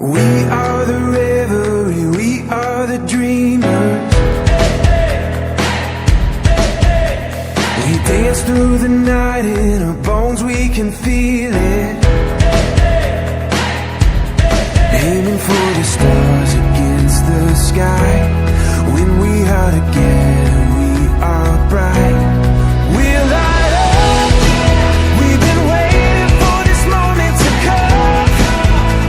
We are the revelry, we are the dreamers. We dance through the night, in our bones we can feel it. Aiming for the stars against the sky. When we are together, we are bright. We're light up. We've been waiting for this moment to come.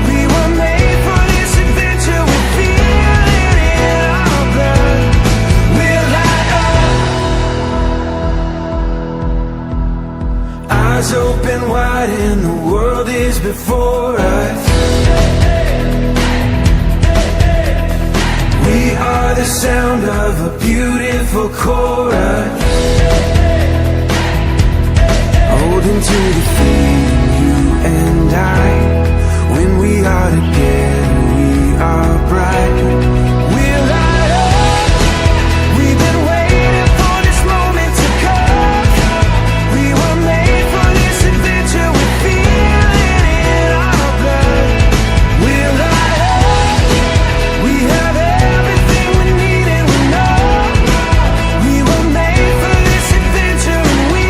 We were made for this adventure. We feel it in our blood. We're light up. Eyes open wide and the world is before us. We are the sound of a beautiful chorus, holding to the feeling, you and I. When we are together, we are bright. We're light up. We've been waiting for this moment to come. We were made for this adventure. We feel it in our blood. We're light up. We have everything we need and we know we were made for this adventure and we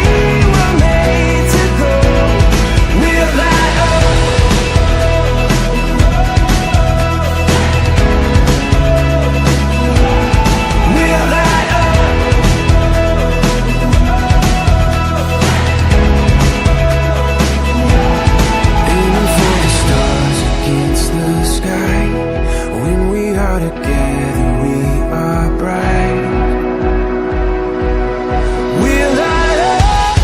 were made to go. We're light up. We're light up. Aiming for the stars against the sky. When we are together, we are bright. We're light up.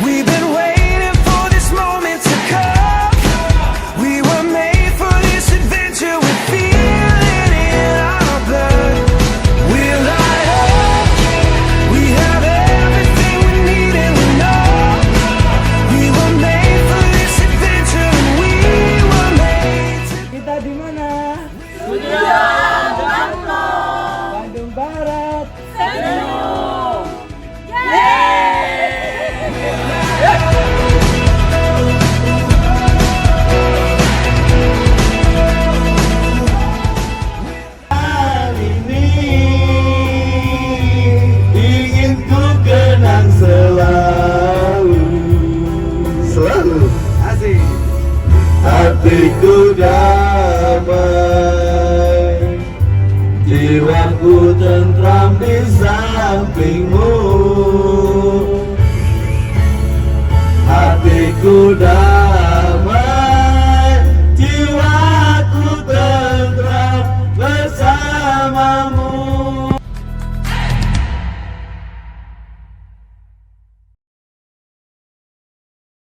We've been waiting for this moment to come. We were made for this adventure. We feel it in our blood. We're light up. We have everything we need and we know we were made for this adventure and we were made to. Kita di mana? Bandung Barat. Bandung. Hari ini ingin ku kenang selalu. Selalu asik. Hatiku damai, jiwaku tentram di sampingmu. Hatiku damai.